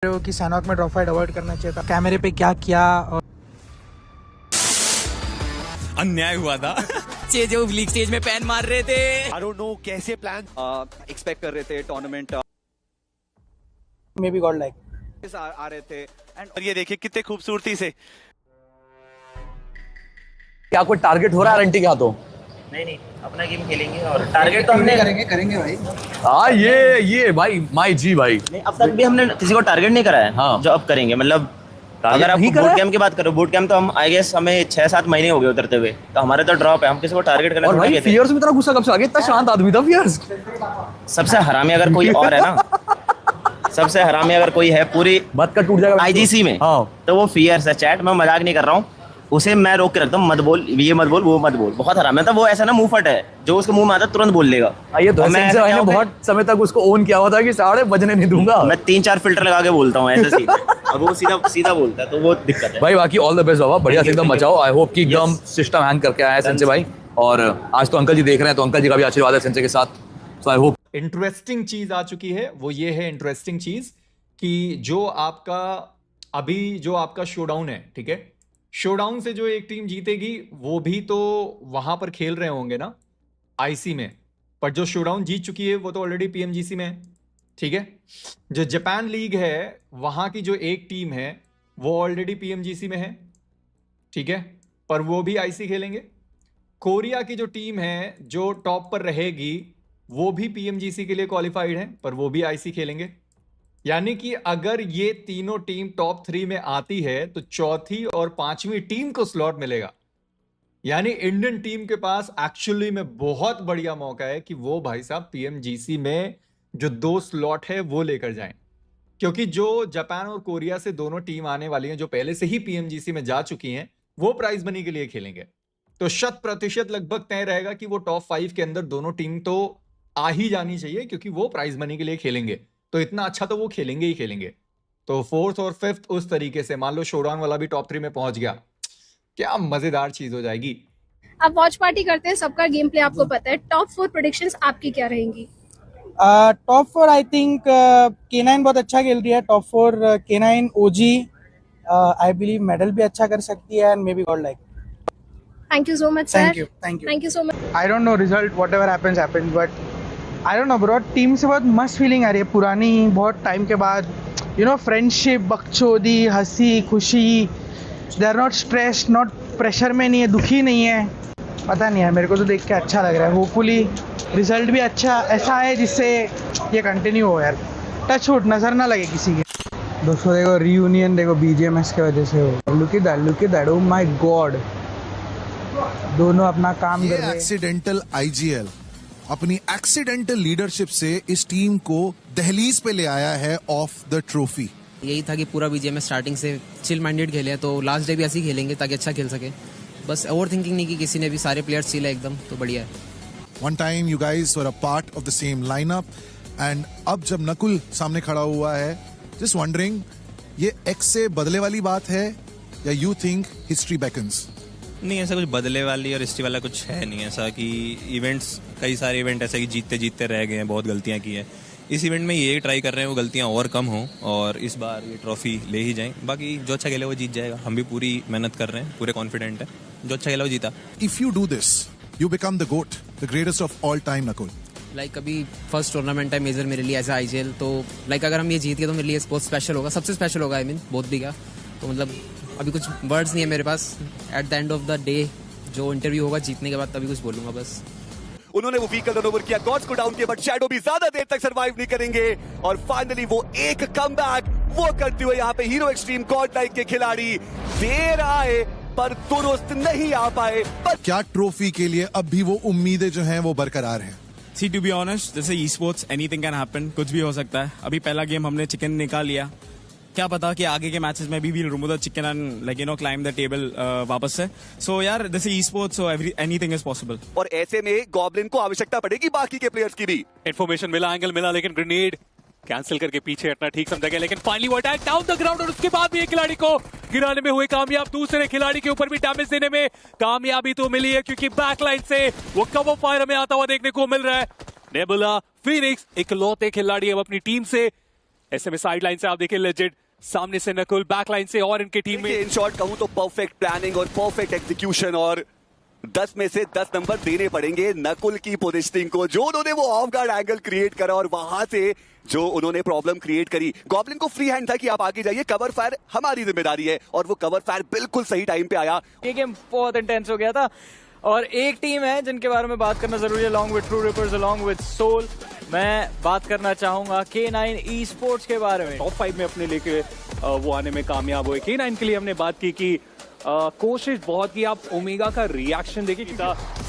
हो कि सैनॉक में ड्रॉप फाइट अवॉइड करना चाहिए था, कैमरे पे क्या किया और अन्याय हुआ था। जो लीग स्टेज में पैन मार रहे थे, आई डोंट नो कैसे प्लान एक्सपेक्ट कर रहे थे tournament maybe god like आ रहे थे एंड ये देखिए कितने खूबसूरती से क्या कोई टारगेट हो रहा है आरएनटी का? तो नहीं अपना गेम खेलेंगे और टारगेट तो हमने करेंगे भाई। हाँ ये भाई माई जी भाई नहीं, अब तक भी हमने किसी को टारगेट नहीं करा है। हाँ। जो अब करेंगे, मतलब अगर आप बूट कैंप की बात करो, बूट कैंप तो हम आई गेस हमें 6-7 महीने हो गए उतरते हुए, तो हमारे तो ड्रॉप है, हम किसी को टारगेट करने और भाई थोड़ी गए थे। फियर्स में इतना गुस्सा कब से आ गया? इतना शांत आदमी था फियर्स। सबसे हरामी अगर कोई और है ना, सबसे हरामी अगर कोई है पूरी बात का टूट जाएगा आईजीसी में, हाँ। तो वो फियर्स है। चैट में मजाक नहीं कर रहा हूँ, उसे मैं रोक के रखता हूँ, मत बोल, ये मत बोल, वो मत बोल। बहुत हरामी था वो, ऐसा ना मुंह फट है, जो उसके मुंह में आता है तुरंत बोल लेगा। ये तो और मैं सेंसर भाई ने बहुत समय तक उसको ओन किया हुआ था कि साढ़े बजने नहीं दूंगा। मैं 3-4 फिल्टर लगा के बोलता हूँ ऐसे सीधे, और वो सीधा सीधा बोलता है, तो वो दिक्कत है भाई बाकी ऑल द बेस्ट बाबा, बढ़िया से एकदम मचाओ। आई होप कि एकदम Yes. सिस्टम हैंग करके आया है सेंसे भाई, और आज तो अंकल जी देख रहे हैं, तो अंकल जी का भी आशीर्वाद है सेंसे के साथ। सो आई होप इंटरेस्टिंग चीज आ चुकी है, वो ये है इंटरेस्टिंग चीज कि जो आपका शोडाउन है, ठीक है, शोडाउन से जो एक टीम जीतेगी वो भी तो वहां पर खेल रहे होंगे ना आईसी में, पर जो शोडाउन जीत चुकी है वो तो ऑलरेडी पीएमजीसी में है, ठीक है। जो जापान लीग है वहां की जो एक टीम है वो ऑलरेडी पीएमजीसी में है, ठीक है, पर वो भी आईसी खेलेंगे। कोरिया की जो टीम है जो टॉप पर रहेगी वो भी पीएमजीसी के लिए क्वालिफाइड है, पर वो भी आईसी खेलेंगे। यानी कि अगर ये तीनों टीम टॉप 3 में आती है तो चौथी और पांचवी टीम को स्लॉट मिलेगा। यानी इंडियन टीम के पास एक्चुअली में बहुत बढ़िया मौका है कि वो भाई साहब पीएमजीसी में जो 2 स्लॉट है वो लेकर जाएं, क्योंकि जो जापान और कोरिया से दोनों टीम आने वाली हैं जो पहले से ही पीएमजीसी में जा चुकी हैं, वो प्राइज मनी के लिए खेलेंगे। तो 100% लगभग तय रहेगा कि वो टॉप 5 के अंदर दोनों टीम तो आ ही जानी चाहिए, क्योंकि वो प्राइज मनी के लिए खेलेंगे, तो इतना अच्छा तो वो खेलेंगे ही खेलेंगे। तो 4th और 5th उस तरीके से, मान लो शोडाउन वाला भी टॉप 3 में पहुंच गया, क्या मजेदार चीज हो जाएगी। आप वॉच पार्टी करते हैं, सबका गेम प्ले आपको पता है। टॉप 4 प्रेडिक्शंस आपकी क्या रहेंगी? टॉप 4 आई थिंक K9 बहुत अच्छा खेल रही है। Top 4 K9 OG I believe medal भी अच्छा कर सकती है and may be god like. Thank you so much sir. Thank you so much. I don't no result, what ever happens but I don't no bro, team से बहुत मस्त feeling आ रही है, पुरानी बहुत टाइम के बाद। यू नो, फ्रेंडशिप, बकचोदी, हंसी खुशी, they are not stress, not pressure में नहीं है, दुखी नहीं है। पता नहीं है, मेरे को तो देख के अच्छा लग रहा है। होपफुली रिजल्ट भी अच्छा ऐसा है जिससे ये कंटिन्यू हो यार। टच वुड, नजर ना लगे किसी के। दोस्तों देखो रियूनियन, देखो बीजीएमएस की वजह से हो। Look at that, oh my God, दोनों अपना काम कर रहे हैं। एक्सीडेंटल आईजीएल अपनी एक्सीडेंटल लीडरशिप से इस टीम को दहलीज पे ले आया है ऑफ द ट्रॉफी। यही था कि पूरा बीजीएमएस स्टार्टिंग से चिल माइंडेड खेले, तो लास्ट डे भी ऐसे ही खेलेंगे ताकि अच्छा खेल सके। बस ओवर थिंकिंग नहीं की किसी ने भी, सारे प्लेयर्स चिल है एकदम, तो बढ़िया है। One time you guys were a part of the same lineup and अब जब नकुल सामने खड़ा हुआ है, जस्ट वंडरिंग, ये एक्स से बदले वाली बात है या यू थिंक हिस्ट्री बेकन्स? नहीं ऐसा कुछ बदले वाली और हिस्ट्री वाला कुछ है नहीं। ऐसा कि इवेंट्स, कई सारे इवेंट ऐसे कि जीतते जीतते रह गए हैं, बहुत गलतियां की है। इस इवेंट में ये ट्राई कर रहे हैं वो गलतियां और कम हों और इस बार ये ट्रॉफी ले ही जाएं। बाकी जो अच्छा खेले वो जीत जाएगा, हम भी पूरी मेहनत कर रहे हैं, पूरे कॉन्फिडेंट है, जो अच्छा खेला वो जीता। If you do this you become the goat, the greatest of all time Nakul. Like अभी फर्स्ट टूर्नामेंट है मेजर मेरे लिए एज आईजीएल, तो लाइक अगर हम ये जीत गए तो मेरे लिए बहुत स्पेशल होगा, सबसे स्पेशल होगा। आई मीन बहुत भी क्या, तो मतलब अभी कुछ वर्ड्स नहीं है मेरे पास। At the end of the day जो इंटरव्यू होगा जीतने के बाद, तभी कुछ बोलूंगा बस। उन्होंने वो व्हीकल रन ओवर किया, गॉड्स को डाउन किया, बट शैडो भी ज्यादा देर तक सरवाइव नहीं करेंगे और फाइनली वो एक कमबैक वो करते हुए यहाँ पे हीरो एक्सट्रीम गॉड लाइक के खिलाड़ी देर आए पर दुरुस्त नहीं आ पाए। क्या ट्रॉफी के लिए अब भी वो उम्मीदें जो हैं वो बरकरार हैं? See, to be honest, जैसे e sports anything can happen, कुछ भी हो सकता है। अभी पहला गेम हमने चिकन निकाल लिया, क्या पता कि आगे के मैचेस में भी we'll remove the chicken and like you know climb the table वापस से। सो यार this is esports, so anything is possible. और ऐसे में गॉब्लिन को आवश्यकता पड़ेगी बाकी के प्लेयर्स की भी। इन्फॉर्मेशन मिला, एंगल मिला, लेकिन ग्रेनेड कैंसिल करके पीछे हटना ठीक समझा गया, लेकिन फाइनली वो अटैक डाउन द ग्राउंड और उसके बाद भी एक खिलाड़ी को गिराने में हुए कामयाब। दूसरे खिलाड़ी के ऊपर भी डैमेज देने में कामयाबी तो मिली है, क्योंकि बैकलाइन से वो कवर फायर हमें आता हुआ देखने को मिल रहा है। नेबुला फीनिक्स इकलौते खिलाड़ी अब अपनी टीम से ऐसे में साइड लाइन से आप देखिए लेजेंड, सामने से नकुल, बैक लाइन से और इनके टीम में इन शॉर्ट कहूं तो परफेक्ट प्लानिंग और परफेक्ट एग्जीक्यूशन, और 10 में से 10 नंबर देने पड़ेंगे नकुल की पोजीशनिंग को, जो उन्होंने वो ऑफ गार्ड एंगल क्रिएट करा और वहां से जो उन्होंने प्रॉब्लम क्रिएट करी। गॉब्लिन को फ्री हैंड था कि आप आगे जाइए, कवर फायर हमारी जिम्मेदारी है, और वो कवर फायर बिल्कुल सही टाइम पे आया। ये गेम बहुत इंटेंस हो गया था, और एक टीम है जिनके बारे में बात करना जरूरी है, along with True Rippers, along with Soul. मैं बात करना चाहूंगा K9 eSports के बारे में। टॉप 5 में अपने लेके वो आने में कामयाब हुए। K9 के लिए हमने बात की कि कोशिश बहुत की। आप ओमेगा का रिएक्शन देखिए,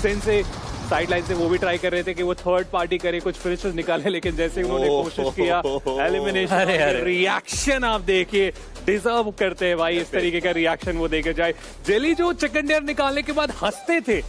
सेन से साइड लाइन से वो भी ट्राई कर रहे थे कि वो थर्ड पार्टी करे, कुछ फिनिशर्स निकाले, लेकिन जैसे उन्होंने कोशिश किया एलिमिनेशन, रिएक्शन आप देखिए, डिजर्व करते हैं भाई इस तरीके का रिएक्शन वो देके जाए। जेली जो चिकन डिनर निकालने के बाद हंसते थे,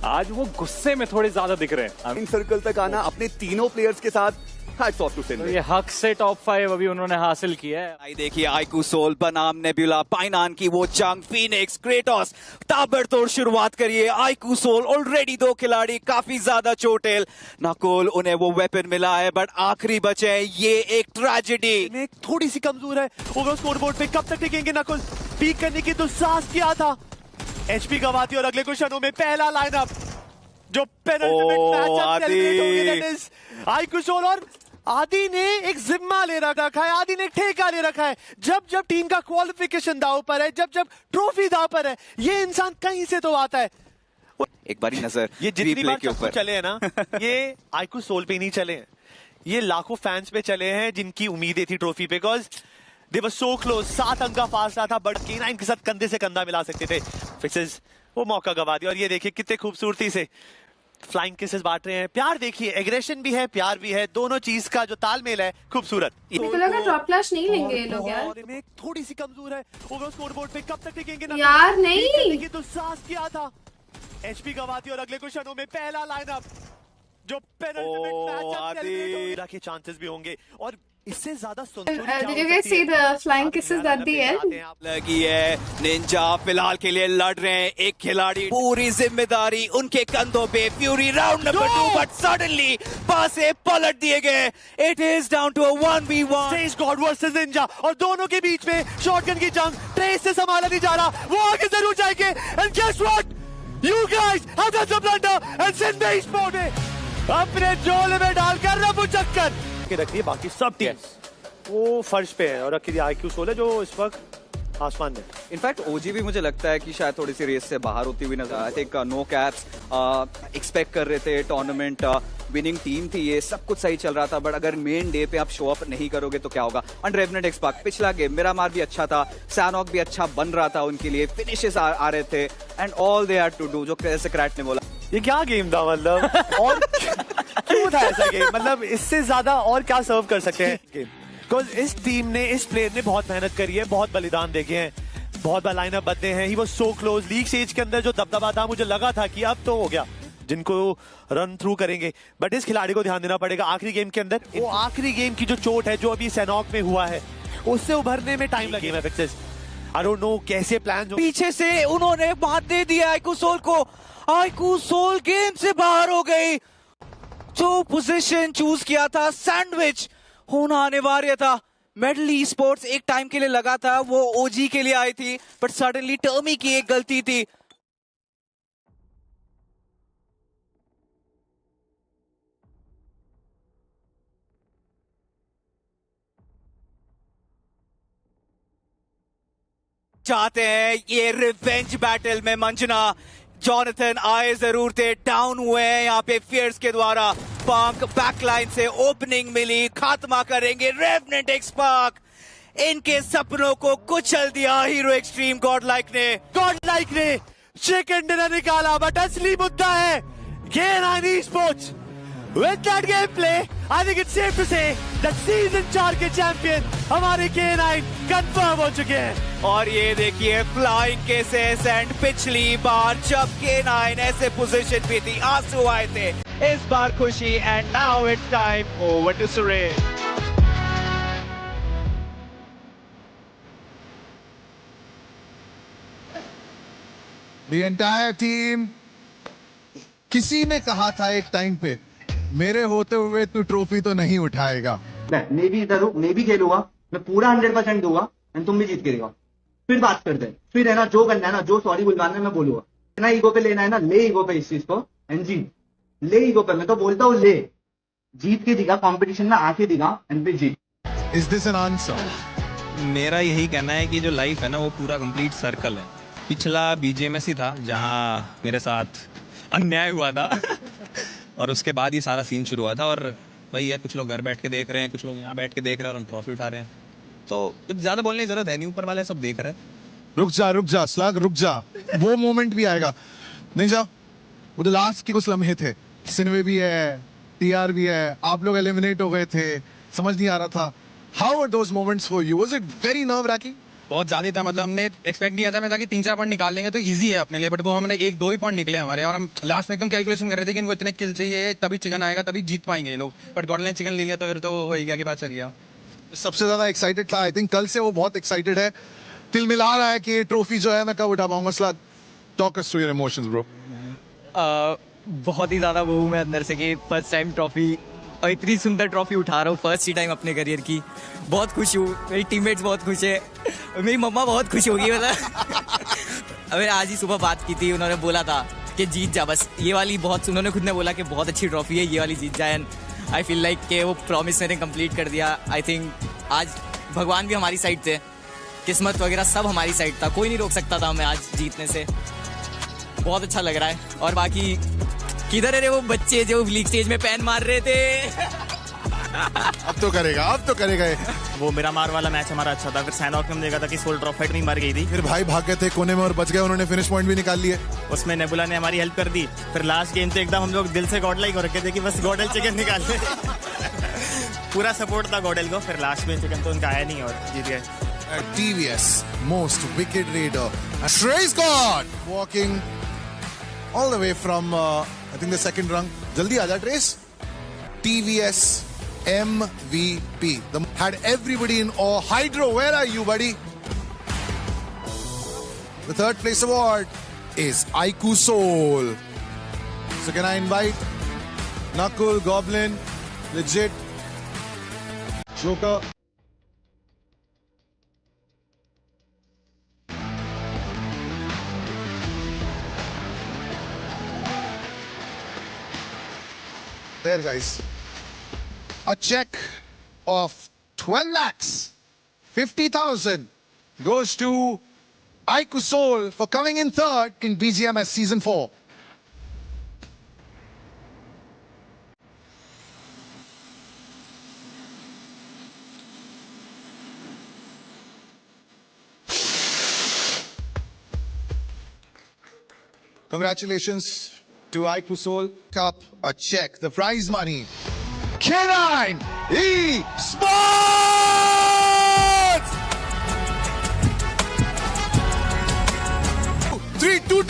आज वो गुस्से में थोड़े ज्यादा दिख रहे हैं। इन सर्कल तक आना अपने तीनों प्लेयर्स के साथ हैट्स ऑफ टू सेन। ये हक से टॉप 5 अभी उन्होंने हासिल किया है। देखिए आइकू सोल बनाम नेबुला, पाइनान की वो जंग, फीनिक्स, क्रेटोस, ताबड़तोड़ शुरुआत करिए। आइकू सोल ऑलरेडी 2 खिलाड़ी काफी ज्यादा चोटिल, नकुल उन्हें वो वेपन मिला है बट आखिरी बचे, ये एक ट्रेजेडी। थोड़ी सी कमजोर है ओवरऑल स्कोरबोर्ड पे, कब तक टिकेंगे नकुल? पीक करने की दुस्साहस किया था, एचपी गवाती, और अगले कुछ क्षणों में पहला लाइनअप जो पेनल्टी मैच सेलिब्रेट होगी, दैट इज आइकू सोल। और आदि ने एक जिम्मा ले रखा है, आदि ने एक ठेका ले रखा है। जब जब टीम का क्वालिफिकेशन दांव पर है, जब जब ट्रॉफी दांव पर है, ये इंसान कहीं से तो आता है। एक बारी नजर ये जितनी बार के ऊपर चले हैं ना, ये आइकू सोल पे नहीं चले हैं, ये लाखों फैंस पे चले हैं जिनकी उम्मीदें थी ट्रॉफी पे, because they were so close. 7 अंक का फासला था, बट K9 के साथ कंधे से कंधा मिला सकते थे। फिक्सेस वो मौका गवा दिया, और ये देखिए कितने खूबसूरती से फ्लाइंग किसेस बांट रहे हैं। प्यार देखिए, एग्रेशन भी है, प्यार भी है, दोनों चीज का जो तालमेल है खूबसूरत। मेरे को लगा ड्रॉप क्लैश नहीं लेंगे ये लोग यार। थोड़ी सी कमजोर है ओवरऑल स्कोरबोर्ड पे, कब तक टिकेंगे यार नहीं, तो साहस किया था, एचपी गवाती, और अगले कुछ क्षणों में पहला लाइनअप जो पेनल्टी के चांसेस भी होंगे, और इससे ज्यादा Did you guys see the flying kisses at the end? लगी है। निंजा फिलहाल के लिए लड़ रहे हैं, एक खिलाड़ी, पूरी जिम्मेदारी उनके कंधों पे। Fury round number 2, but suddenly पासे पलट दिए गए। It is down to 1v1। Trace God versus Ninja, और दोनों के बीच में शॉटगन की जंग। ट्रेस से संभाला नहीं जा रहा, वो आगे जरूर जाएंगे। And guess what, you guys have done the blunder, and सिंध स्पोर्ट ने अपने झोले में डालकर रफू चक्कर रखी है। बाकी सब टीम वो फर्श पे है, और अकेली आईक्यू सोल है जो इस वक्त आसमान में। इनफैक्ट ओजी भी मुझे लगता है कि शायद थोड़ी सी रेस से बाहर होती हुई नजर आई थिंक। नो कैप्स एक्सपेक्ट कर रहे थे, टूर्नामेंट विनिंग टीम थी, ये सब कुछ सही चल रहा था, बट अगर मेन डे पे आप शो अप नहीं करोगे तो क्या होगा। एंड रेवनेंट एक्सपार्क पिछला गेम मिरामार भी अच्छा था, सैनॉक भी अच्छा बन रहा था उनके लिए, फिनिशेस आ रहे थे, and all they had to do, जो जैसे क्रैट ने बोला। ये क्या गेम था, मतलब और क्यों था ऐसा गेम, मतलब इससे ज्यादा और क्या सर्व कर सकते हैं गेम। बिकॉज इस टीम ने, इस प्लेयर ने बहुत मेहनत करी है, बहुत बलिदान देखे हैं, बहुत बार लाइनअप बदले हैं। He was so close. League stage के अंदर जो दबदबा था, मुझे लगा था कि अब तो हो गया, जिनको रन थ्रू करेंगे, बट इस खिलाड़ी को ध्यान देना पड़ेगा आखिरी गेम के अंदर। वो आखिरी गेम की जो चोट है, जो अभी सैनॉक में हुआ है, उससे उभरने में टाइम लगेगा। फिक्सेस आई डोंट नो कैसे प्लान। पीछे से उन्होंने बात दे दिया आइकू सोल को, आइकू सोल गेम से बाहर हो गई। जो पोजीशन चूज किया था, सैंडविच होना अनिवार्य था। मेडल ई स्पोर्ट्स एक टाइम के लिए लगा था वो ओजी के लिए आई थी, बट सडनली टर्मी की एक गलती थी। चाहते हैं ये रिवेंज बैटल में मंजना। जॉनथन आए जरूर थे, डाउन हुए हैं यहाँ पे फियर्स के द्वारा। पंक बैकलाइन से ओपनिंग मिली, खात्मा करेंगे रेवनेंट एक्सपार्क। इनके सपनों को कुचल दिया हीरो एक्सट्रीम गॉडलाइक ने चिकन डिनर निकाला, बट असली मुद्दा है K9 eSports। With that gameplay, I think it's safe to say that season 4 के चैंपियन हमारे K9 कंफर्म हो चुके हैं। और ये देखिए फ्लाइंग केसेस, एंड पिछली बार जब K9 ऐसे पोजीशन पे थी, आंसू आए थे, इस बार खुशी। And now it's time over to Suresh. The entire team, किसी ने कहा था एक टाइम पे, मेरे होते हुए तू ट्रॉफी तो नहीं उठाएगा, मैं भी इधर हूँ, मैं भी खेलूंगा, मैं पूरा 100% दूंगा एंड तुम भी जीत के देगा। फिर बात करते हैं, फिर है ना जो करना है ना, जो सॉरी बुलवाना है मैं बोलूंगा, ना ईगो पे लेना है ना, ले ईगो पे इस चीज को एंड जीत, ले ईगो पे, मैं तो बोलता हूँ ले, जीत के दिखा, कंपटीशन में आके दिखा एंड फिर जीत। Is this an answer? मेरा यही कहना है कि जो लाइफ है ना वो पूरा कंप्लीट सर्कल है। पिछला बीजेएमएस ही था जहाँ मेरे साथ अन्याय हुआ था और उसके बाद ही सारा सीन शुरू हुआ था। और वही है, कुछ लोग घर बैठ के देख रहे हैं, कुछ लोग यहाँ बैठ के देख रहे हैं और हम ट्रॉफी उठा रहे हैं, तो कुछ ज़्यादा बोलने की जरूरत है नहीं, ऊपर वाले सब देख रहे हैं। रुक जा स्लग, रुक जा, वो मोमेंट भी आएगा। नहीं जा, वो तो लास्ट के कुछ लम्हे थे, सिनेमे भी है, टीआर भी है, आप लोग एलिमिनेट हो गए थे, समझ नहीं आ रहा था। How were those moments for you? Was it very nerve ranking? बहुत ज़्यादा था, मतलब हमने एक्सपेक्ट नहीं किया था मैं कि 3-4 पॉइंट निकाल लेंगे तो इजी है अपने लिए, बट वो हमने 1-2 ही पॉइंट निकले हमारे, और हम लास्ट में एकदम कैलकुलेशन कर रहे थे कि इनको इतने किल चाहिए तभी चिकन आएगा, तभी जीत पाएंगे ये लोग, बट गॉड ने चिकन ले लिया तो फिर तो हो ही गया कि बात चल गया। सबसे ज्यादा एक्साइटेड था, आई थिंक कल से वो बहुत एक्साइटेड है, दिल मिला रहा है कि ट्रॉफी जो है मैं कब उठा पाऊंगा। Slug, talk us through your emotions bro. बहुत ही ज़्यादा वो हूँ मैं अंदर से कि फर्स्ट टाइम ट्रॉफी, और इतनी सुंदर ट्रॉफी उठा रहा हूँ फर्स्ट ही टाइम अपने करियर की। बहुत खुश हूँ, मेरी टीममेट्स बहुत खुश है, मेरी मम्मा बहुत खुश होगी। मतलब अबे आज ही सुबह बात की थी, उन्होंने बोला था कि जीत जा बस, ये वाली बहुत, उन्होंने खुद ने बोला कि बहुत अच्छी ट्रॉफी है, ये वाली जीत जाए। एंड आई फील लाइक कि वो प्रॉमिस मैंने कंप्लीट कर दिया। आई थिंक आज भगवान भी हमारी साइड थे, किस्मत वगैरह सब हमारी साइड था, कोई नहीं रोक सकता था हमें आज जीतने से। बहुत अच्छा लग रहा है। और बाकी किधर है रे वो बच्चे जो लीग स्टेज में पैन मार रहे थे? अब तो करेगा ये। वो मेरा मार वाला मैच हमारा अच्छा था, फिर सैनॉक में देखा था कि सोल ड्रॉप फाइट नहीं मर गई थी, फिर भाई भाग गए थे कोने में और बच गए, उन्होंने फिनिश पॉइंट भी निकाल लिए, उसमें नेबुला ने हमारी हेल्प कर दी। फिर लास्ट गेम से एकदम हम लोग दिल से गॉड लाइक हो रखे थे कि बस गॉडल चिकन निकाल ले। पूरा सपोर्ट था गॉडल को, फिर लास्ट में चिकन तो उनका आया नहीं और जीत गए। TVS most wicked raider, Trace God walking all the way from I think the second rung. Jaldi aaja Trace. TVS MVP had everybody in awe. Hydro, where are you, buddy? The third place award is Aiku Soul. So can I invite Knuckle, Goblin, Legit, Joker? There, guys. A check of 12 lakhs, 50,000 goes to Aiku Soul for coming in third in BGMS Season 4. Congratulations to Aiku Soul. Cup, a check, the prize money. K9 Esports! 3-2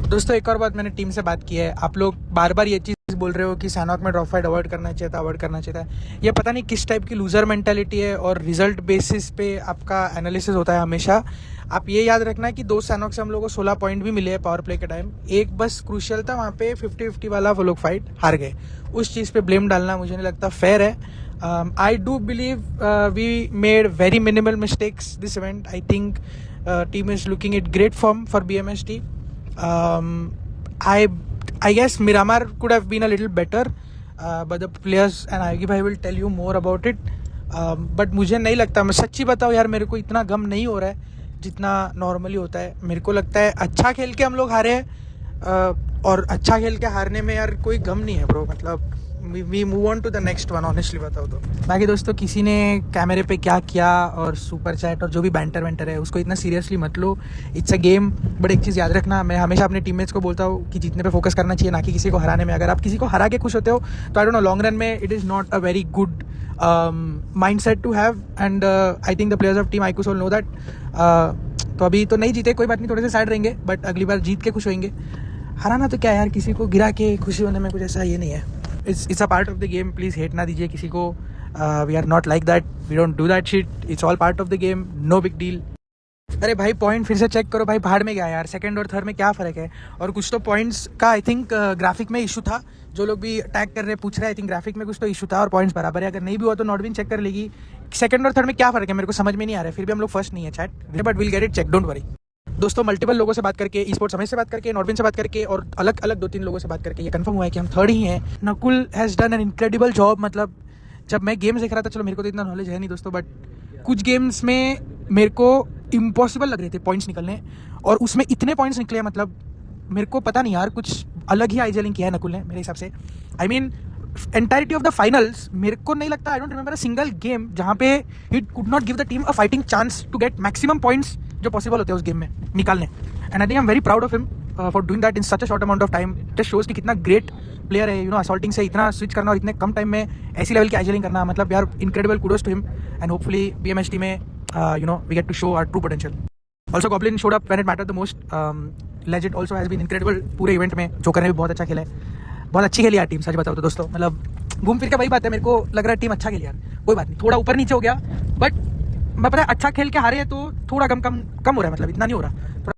दोस्तों एक और बात मैंने team से बात की है, आप लोग बार बार ये चीज़ बोल रहे हो कि सैनॉक में ड्रॉप फाइट अवॉइड करना चाहिए था। ये पता नहीं किस टाइप की लूज़र मेंटालिटी है और रिजल्ट बेसिस पे आपका एनालिसिस होता है हमेशा। आप ये याद रखना कि 2 सैनॉक से हम लोगों को 16 पॉइंट भी मिले हैं पावर प्ले के टाइम, एक बस क्रूशियल था वहाँ पे 50-50 वाला, वो लोग फाइट हार गए। उस चीज़ पे ब्लेम डालना मुझे नहीं लगता फेयर है। I do believe we made very minimal mistakes this event. I think team is looking it great form for BMST. I guess Miramar could have been a little better, but the players and Aigi bhai will tell you more about it. But मुझे नहीं लगता, मैं सच्ची बताऊँ यार, मेरे को इतना गम नहीं हो रहा है जितना नॉर्मली होता है। मेरे को लगता है अच्छा खेल के हम लोग हारे हैं, और अच्छा खेल के हारने में यार कोई गम नहीं है ब्रो। मतलब we move on to the next one, honestly बताओ तो। बाकी दोस्तों किसी ने कैमरे पे क्या किया और सुपर चैट और जो भी बैंटर वेंटर है उसको इतना सीरियसली मत लो, इट्स अ गेम। बट एक चीज़ याद रखना, मैं हमेशा अपने टीममेट्स को बोलता हूँ कि जीतने पे फोकस करना चाहिए, ना कि किसी को हराने में। अगर आप किसी को हरा के खुश होते हो तो I don't know, long run में it is not a very good mind set to have, and I think the players of team आईकू सोल नो दैट। तो अभी तो नहीं जीते, कोई बात नहीं, थोड़े से साइड रहेंगे, बट अगली बार जीत के खुश होंगे। हराना तो क्या है यार, किसी को गिरा के खुशी होने में कुछ ऐसा ये नहीं है। It's a part of the game. Please hate ना दीजिए किसी को. We are not like that. We don't do that shit. It's all part of the game. No big deal. अरे भाई पॉइंट फिर से चेक करो भाई, भाड़ में गया यार, सेकंड और थर्ड में क्या फ़र्क है। और कुछ तो पॉइंट्स का आई थिंक ग्राफिक में इशू था जो लोग भी टैग कर रहे हैं पूछ रहे हैं, आई थिंक ग्राफिक में कुछ तो इशू था और पॉइंट्स बराबर है। अगर नहीं भी हुआ तो नॉटविन चेक कर लेगी। सेकंड और थर्ड में क्या फर्क है मेरे को समझ में नहीं आ रहा है, फिर भी हम लोग फर्स्ट नहीं है chat, but will get it check, don't worry. दोस्तों मल्टीपल लोगों से बात करके, ई स्पोर्ट्स हमें से बात करके, नॉटविन से बात करके और अलग अलग 2-3 लोगों से बात करके ये कंफर्म हुआ है कि हम थर्ड ही हैं। Nakul has done an incredible job. मतलब जब मैं गेम्स देख रहा था, चलो मेरे को तो इतना नॉलेज है नहीं दोस्तों, बट कुछ गेम्स में मेरे को इम्पॉसिबल लग रहे थे पॉइंट्स निकलने, और उसमें इतने पॉइंट्स निकले। मतलब मेरे को पता नहीं यार, कुछ अलग ही आइजेलिंग किया है नकुल ने मेरे हिसाब से। I mean entirety of the finals मेरे को नहीं लगता, I don't remember a single game जहाँ पे it could not give the team a fighting chance to get maximum points जो पॉसिबल होते हैं उस गेम में निकालने। And I think I am very proud of him for doing that in such a short amount of time. Just shows कि कितना great player है, assaulting से इतना स्विच करना और इतने कम टाइम में ऐसी लेवल की आइजेलिंग करना, मतलब यार incredible, kudos to him. And hopefully BMHT में we get to show our true potential. Also goblin showed up when it mattered the most. Legend also has been incredible पूरे इवेंट में, Joker ने भी बहुत अच्छा खेला है, बहुत अच्छी खेली यार टीम, सच बताओ तो दोस्तों। मतलब घूम फिर के वही बात है, मेरे को लग रहा है टीम अच्छा खेली यार, कोई बात नहीं, थोड़ा ऊपर नीचे हो गया, बट मैं पता है अच्छा खेल के हारे हैं तो थोड़ा कम हो रहा है, मतलब इतना नहीं हो रहा।